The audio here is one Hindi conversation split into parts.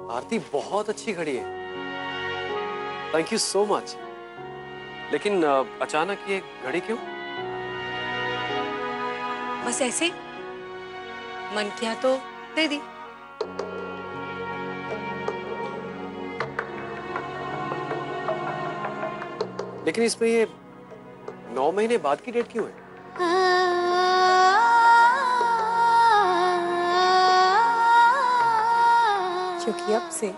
आरती बहुत अच्छी घड़ी है, थैंक यू सो मच। लेकिन अचानक ये घड़ी क्यों? बस ऐसे मन किया तो दे दी। लेकिन इसमें ये 9 महीने बाद की डेट क्यों है? क्योंकि अब से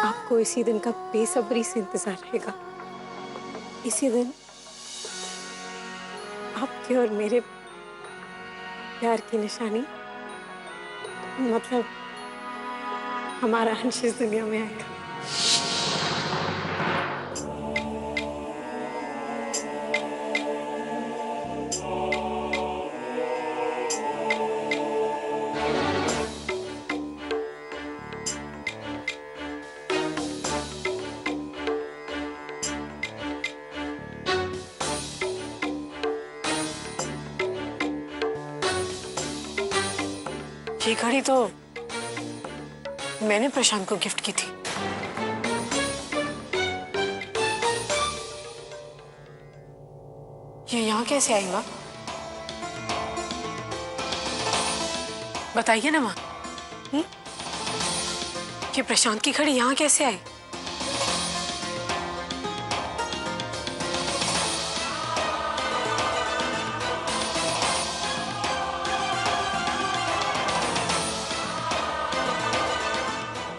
आपको इसी दिन का बेसब्री से इंतजार रहेगा। इसी दिन आपके और मेरे प्यार की निशानी, मतलब हमारा अंश इस दुनिया में आएगा। ये घड़ी तो मैंने प्रशांत को गिफ्ट की थी। ये यहाँ कैसे आई माँ? बताइए ना माँ। ये प्रशांत की घड़ी यहाँ कैसे आई?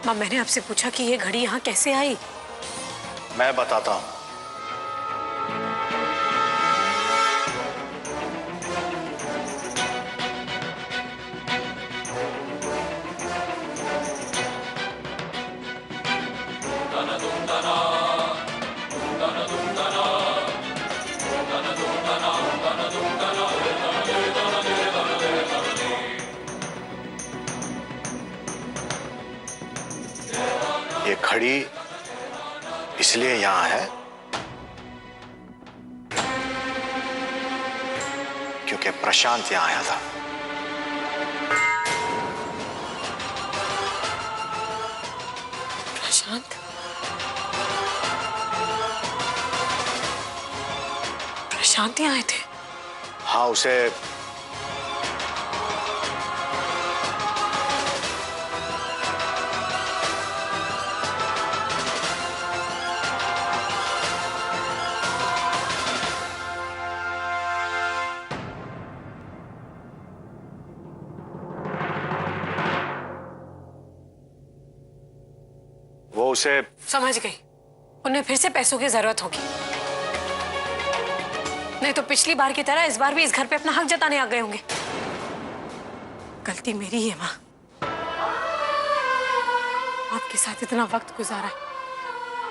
माँ, मैंने आपसे पूछा कि ये घड़ी यहाँ कैसे आई? मैं बताता हूँ। ये घड़ी इसलिए यहां है क्योंकि प्रशांत यहां आया था। प्रशांत? प्रशांत यहाँ आए थे? हाँ, उसे समझ गई, उन्हें फिर से पैसों की जरूरत होगी। नहीं तो पिछली बार की तरह इस बार भी इस घर पे अपना हक जताने आ गए होंगे। गलती मेरी है माँ, आपके साथ इतना वक्त गुजारा है,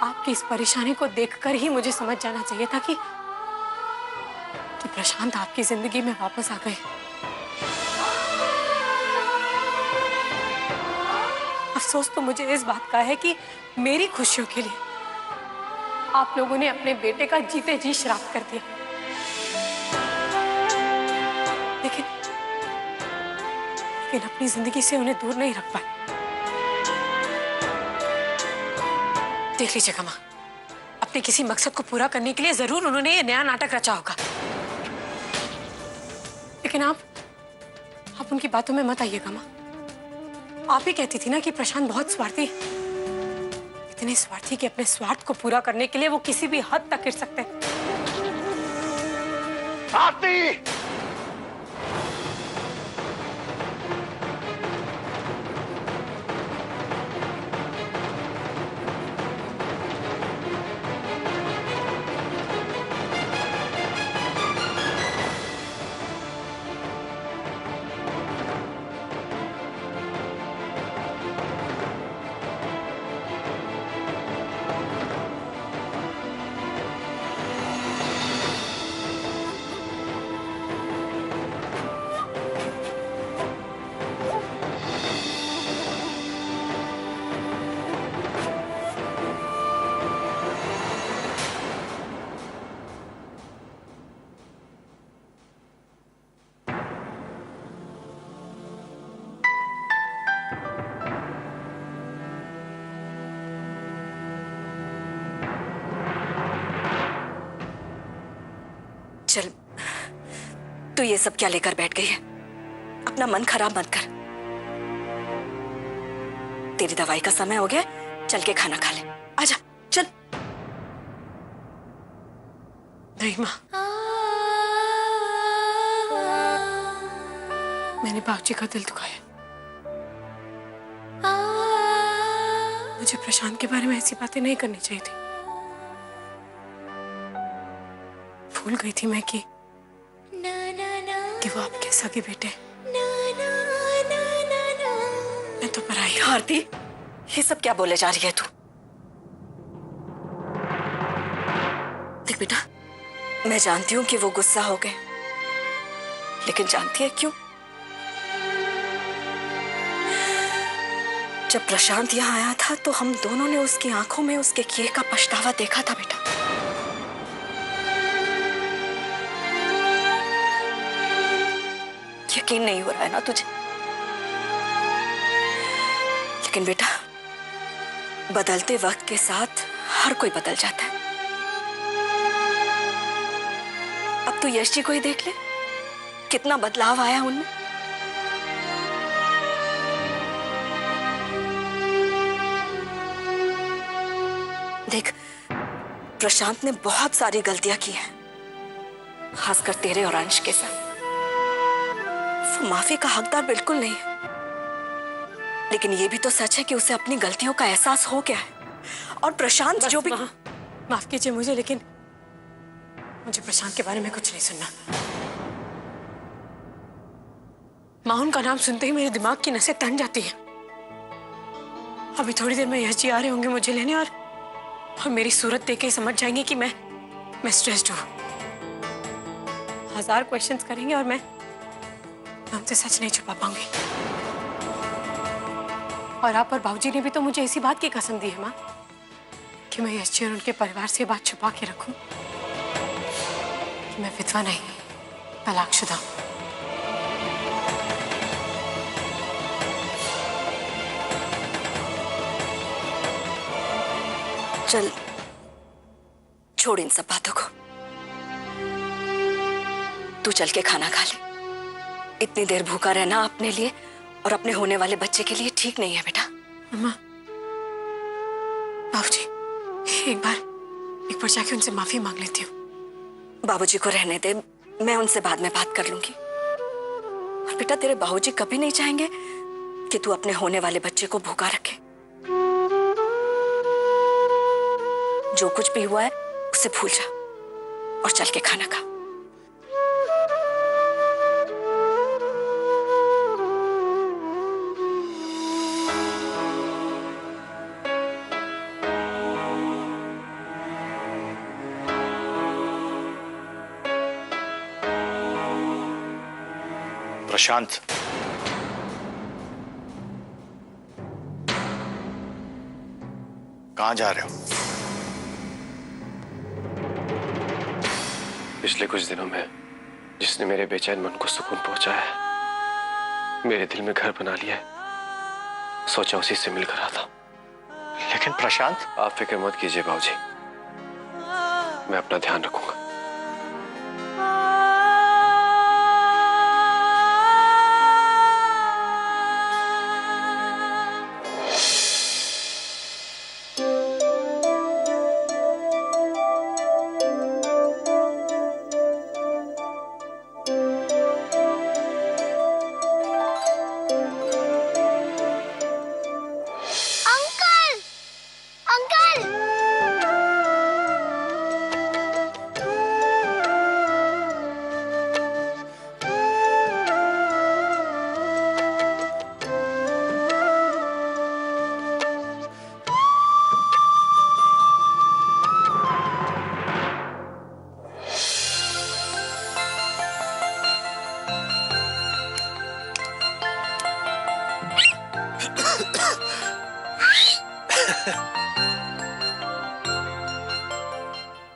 आपकी इस परेशानी को देखकर ही मुझे समझ जाना चाहिए था कि प्रशांत आपकी जिंदगी में वापस आ गए। अफसोस तो मुझे इस बात का है कि मेरी खुशियों के लिए आप लोगों ने अपने बेटे का जीते जी श्राप कर दिया। लेकिन अपनी जिंदगी से उन्हें दूर नहीं रख पाए। देख लीजिएगा माँ, अपने किसी मकसद को पूरा करने के लिए जरूर उन्होंने ये नया नाटक रचा होगा। लेकिन आप उनकी बातों में मत आइएगा माँ। आप ही कहती थी ना कि प्रशांत बहुत स्वार्थी है, इतने स्वार्थी कि अपने स्वार्थ को पूरा करने के लिए वो किसी भी हद तक गिर सकते हैं। आरती! चल, तू ये सब क्या लेकर बैठ गई है? अपना मन खराब मत कर। तेरी दवाई का समय हो गया, चल के खाना खा ले। आजा, चल। नहीं माँ, मैंने बाबूजी का दिल दुखाया। मुझे प्रशांत के बारे में ऐसी बातें नहीं करनी चाहिए थी। भूल गई थी मैं कि वो आपके सगे बेटे। मैं तो पराई। आरती, ये सब क्या बोले जा रही है तू? देख बेटा, मैं जानती हूं कि वो गुस्सा हो गए, लेकिन जानती है क्यों? जब प्रशांत यहाँ आया था तो हम दोनों ने उसकी आंखों में उसके किए का पछतावा देखा था बेटा। यकीन नहीं हो रहा है ना तुझे? लेकिन बेटा, बदलते वक्त के साथ हर कोई बदल जाता है। अब तो यश जी को ही देख ले, कितना बदलाव आया उनमें। देख, प्रशांत ने बहुत सारी गलतियां की हैं, खासकर तेरे और अंश के साथ। वो माफी का हकदार बिल्कुल नहीं है, लेकिन ये भी तो सच है कि उसे अपनी गलतियों का एहसास हो गया है। और प्रशांत जो भी... माफ कीजिए मुझे, लेकिन मुझे प्रशांत के बारे में कुछ नहीं सुनना। माँ, उनका नाम सुनते ही मेरे दिमाग की नसें तन जाती हैं। अभी थोड़ी देर में यश जी आ रहे होंगे मुझे लेने, और मेरी सूरत देख के समझ जाएंगे कि मैं स्ट्रेस्ड हूँ। 1000 क्वेश्चंस करेंगे और मैं उनसे सच नहीं छुपा पाऊंगी। और आप और बाबूजी ने भी तो मुझे इसी बात की कसम दी है माँ, कि मैं यश जी और उनके परिवार से बात छुपा के रखूं कि मैं विधवा नहीं, तलाकशुदा हूं। चल, छोड़ इन सब बातों को। तू चल के खाना खा ले। इतनी देर भूखा रहना अपने लिए और अपने होने वाले बच्चे के लिए ठीक नहीं है बेटा। अम्मा, बाबूजी, एक बार जाके उनसे माफी मांग लेती हूँ। बाबूजी को रहने दे, मैं उनसे बाद में बात कर लूंगी। और बेटा, तेरे बाबूजी कभी नहीं चाहेंगे कि तू अपने होने वाले बच्चे को भूखा रखे। जो कुछ भी हुआ है उसे भूल जा और चल के खाना खा। प्रशांत, कहां जा रहे हो? पिछले कुछ दिनों में जिसने मेरे बेचैन मन को सुकून पहुंचाया है, मेरे दिल में घर बना लिया है, सोचा उसी से मिलकर आता। लेकिन प्रशांत, आप फिक्र मत कीजिए बाबूजी, मैं अपना ध्यान रखूंगा।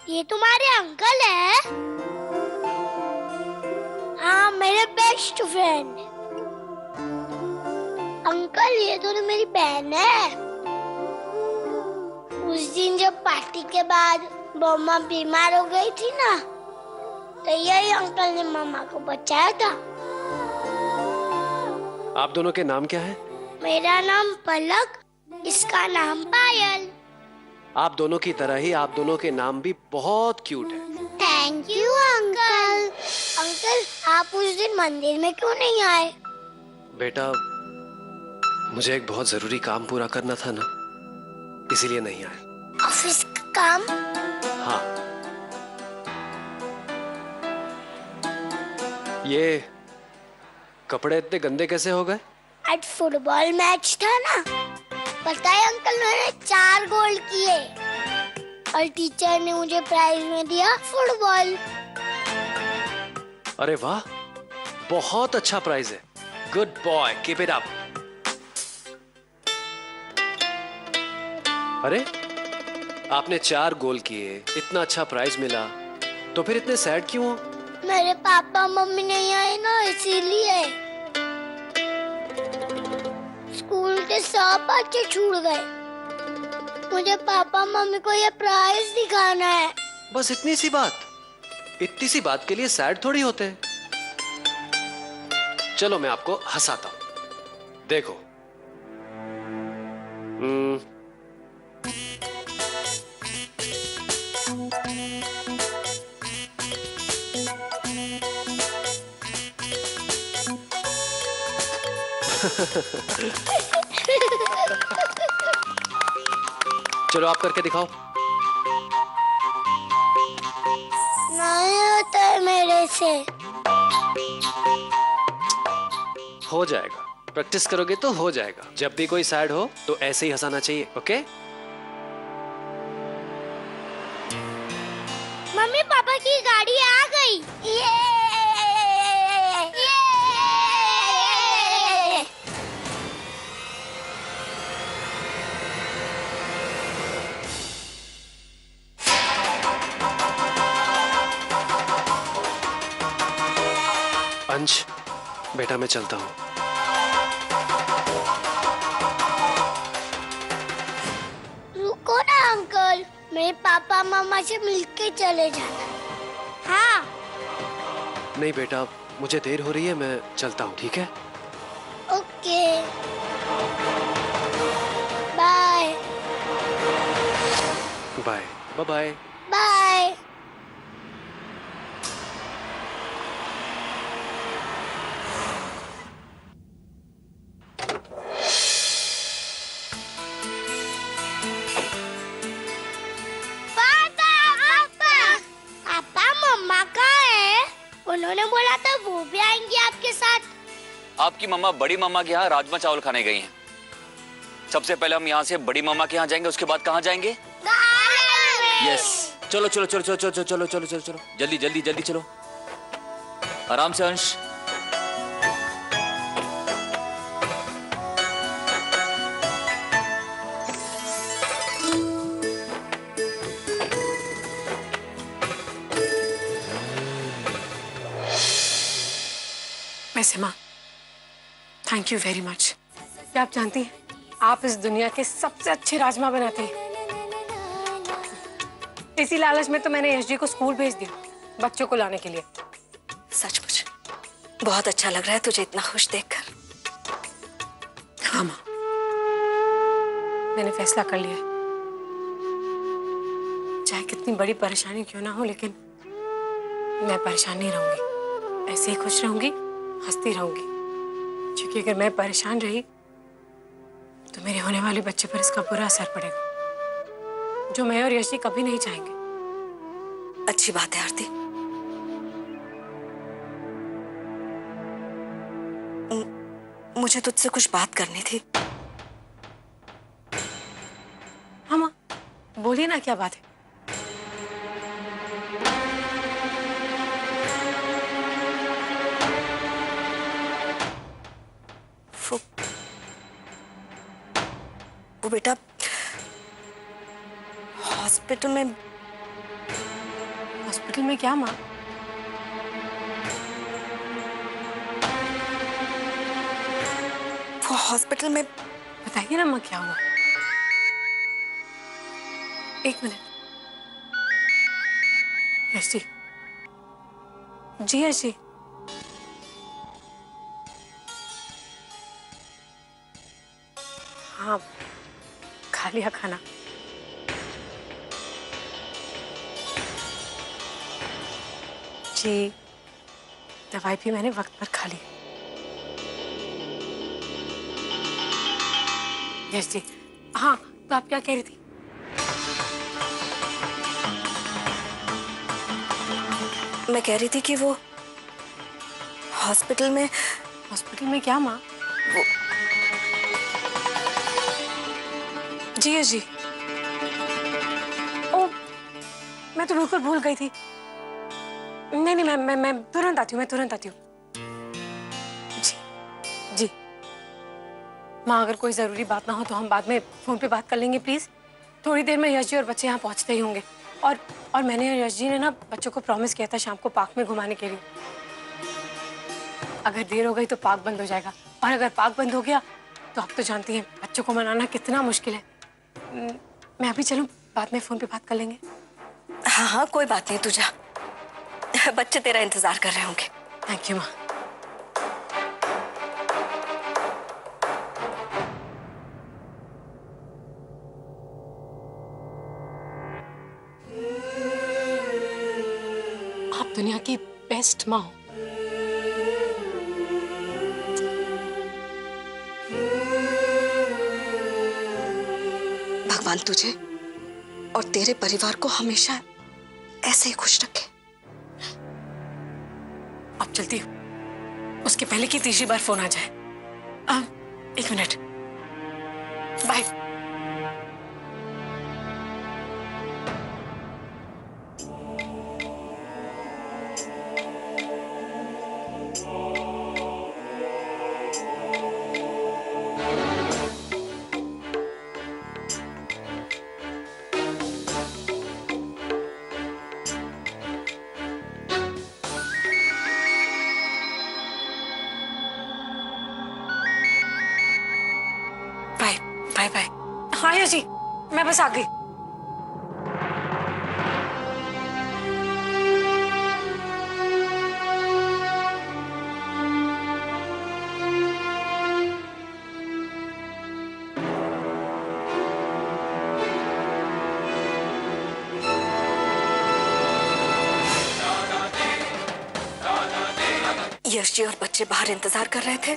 ये तुम्हारे अंकल है? हाँ, मेरे बेस्ट फ्रेंड। अंकल, ये तो मेरी बहन है। उस दिन जब पार्टी के बाद मम्मा बीमार हो गई थी ना, तो यही अंकल ने मामा को बचाया था। आप दोनों के नाम क्या है? मेरा नाम पलक, इसका नाम पायल। आप दोनों की तरह ही आप दोनों के नाम भी बहुत क्यूट है। Thank you uncle. अंकल, आप उस दिन मंदिर में क्यों नहीं आए? बेटा, मुझे एक बहुत जरूरी काम पूरा करना था ना, इसीलिए नहीं आया। ऑफिस का काम? हाँ। ये कपड़े इतने गंदे कैसे हो गए? आज फुटबॉल मैच था ना, पता है अंकल, मैंने 4 गोल किए और टीचर ने मुझे प्राइज में दिया फुटबॉल। अरे वाह, बहुत अच्छा प्राइज है। Good boy, keep it up. अरे, आपने 4 गोल किए, इतना अच्छा प्राइज मिला, तो फिर इतने सैड क्यों हो? मेरे पापा मम्मी नहीं आए ना, इसीलिए। स्कूल के सब बच्चे छूट गए। मुझे पापा मम्मी को ये प्राइज दिखाना है। बस इतनी सी बात? इतनी सी बात के लिए सैड थोड़ी होते हैं। चलो मैं आपको हंसाता हूं, देखो। चलो आप करके दिखाओ। नहीं होता है मेरे से। हो जाएगा, प्रैक्टिस करोगे तो हो जाएगा। जब भी कोई सैड हो तो ऐसे ही हंसाना चाहिए, ओके? मम्मी, पापा की गाड़ी आ गई। ये अंश, बेटा मैं चलता हूँ। रुको ना अंकल, मेरे पापा मामा से मिलके चले जाना। हाँ। नहीं बेटा, मुझे देर हो रही है, मैं चलता हूँ, ठीक है? Okay, bye. Bye bye. Bye. उन्होंने बोला था वो भी आएंगी आपके साथ। आपकी मम्मा बड़ी मम्मा के यहाँ राजमा चावल खाने गई हैं। सबसे पहले हम यहाँ से बड़ी मम्मा के यहाँ जाएंगे, उसके बाद कहाँ जाएंगे? यस, चलो चलो चलो चलो चलो चलो चलो चलो चलो, जल्दी जल्दी जल्दी चलो, आराम से अंश। वैसे माँ, थैंक यू वेरी मच। क्या आप जानती हैं, आप इस दुनिया के सबसे अच्छे राजमा बनाती हैं। इसी लालच में तो मैंने यश जी को स्कूल भेज दिया बच्चों को लाने के लिए। सचमुच बहुत अच्छा लग रहा है तुझे इतना खुश देखकर। हाँ माँ, मैंने फैसला कर लिया है। चाहे कितनी बड़ी परेशानी क्यों ना हो, लेकिन मैं परेशान नहीं रहूंगी। ऐसे ही खुश रहूंगी, हंसती रहूंगी, क्योंकि अगर मैं परेशान रही तो मेरे होने वाले बच्चे पर इसका बुरा असर पड़ेगा, जो मैं और यश जी कभी नहीं चाहेंगे। अच्छी बात है आरती। मुझे तुझसे कुछ बात करनी थी। हाँ माँ, बोलिए ना, क्या बात है? वो बेटा हॉस्पिटल में क्या माँ? वो हॉस्पिटल में बताइए ना माँ, क्या हुआ? एक मिनट। यश जी, जी यश जी। हाँ, खा लिया खाना। जी, दवाई भी मैंने वक्त पर खा ली। यश जी, हाँ, तो आप क्या कह रही थी? मैं कह रही थी कि वो हॉस्पिटल में क्या माँ? जी यश जी। ओ, मैं तो बिल्कुल भूल गई थी। नहीं नहीं, मैं तुरंत आती हूँ, जी जी। माँ, अगर कोई जरूरी बात ना हो तो हम बाद में फोन पे बात कर लेंगे प्लीज। थोड़ी देर में यश जी और बच्चे यहाँ पहुँचते ही होंगे। और मैंने और यश जी ने ना बच्चों को प्रॉमिस किया था शाम को पार्क में घुमाने के लिए। अगर देर हो गई तो पार्क बंद हो जाएगा, और अगर पार्क बंद हो गया तो आप तो जानती हैं बच्चों को मनाना कितना मुश्किल है। मैं अभी चलूं, बाद में फोन पे बात कर लेंगे। हाँ हाँ, कोई बात नहीं, तू जा, बच्चे तेरा इंतजार कर रहे होंगे। थैंक यू माँ। आप दुनिया की बेस्ट माँ हो। भगवान तुझे और तेरे परिवार को हमेशा ऐसे ही खुश रखे। अब चलती हूँ, उसके पहले कि तीसरी बार फोन आ जाए। 1 मिनट, बाय। Bye bye. हाँ यश जी, मैं बस आ गई। यश जी और बच्चे बाहर इंतजार कर रहे थे,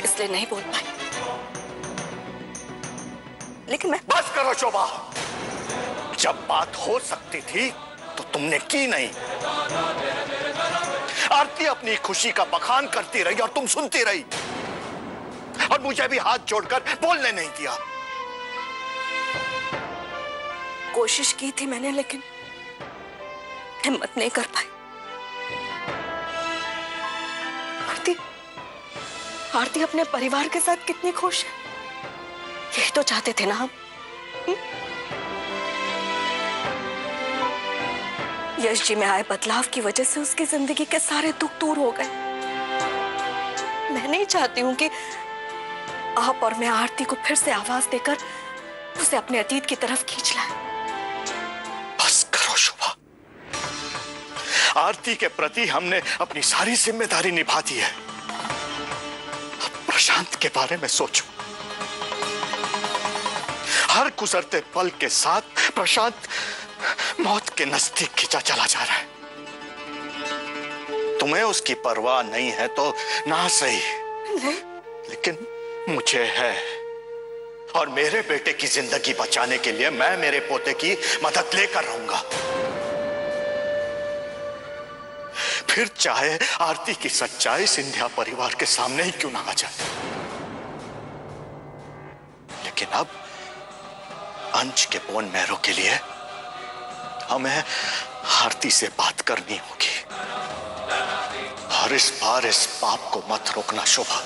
इसलिए नहीं बोल पाई। लेकिन मैं बस करो शोभा, जब बात हो सकती थी तो तुमने की नहीं। आरती अपनी खुशी का बखान करती रही और तुम सुनती रही, और मुझे भी हाथ जोड़कर बोलने नहीं दिया। कोशिश की थी मैंने, लेकिन हिम्मत नहीं कर पाई। आरती अपने परिवार के साथ कितनी खुश है, यही तो चाहते थे ना हम। यश जी में आए बदलाव की वजह से उसकी जिंदगी के सारे दुख दूर हो गए। मैं नहीं चाहती हूं कि आप और मैं आरती को फिर से आवाज देकर उसे अपने अतीत की तरफ खींच लाएं। बस करो शोभा, आरती के प्रति हमने अपनी सारी जिम्मेदारी निभा दी है। अब प्रशांत के बारे में सोचो। हर गुजरते पल के साथ प्रशांत मौत के नजदीक खिंचा चला जा रहा है। तुम्हें उसकी परवाह नहीं है तो ना सही, लेकिन मुझे है, और मेरे बेटे की जिंदगी बचाने के लिए मैं मेरे पोते की मदद लेकर रहूंगा। फिर चाहे आरती की सच्चाई सिंधिया परिवार के सामने ही क्यों ना आ जाए। लेकिन अब अंश के बोन मैरो के लिए हमें आरती से बात करनी होगी, और इस बार इस पाप को मत रोकना शोभा।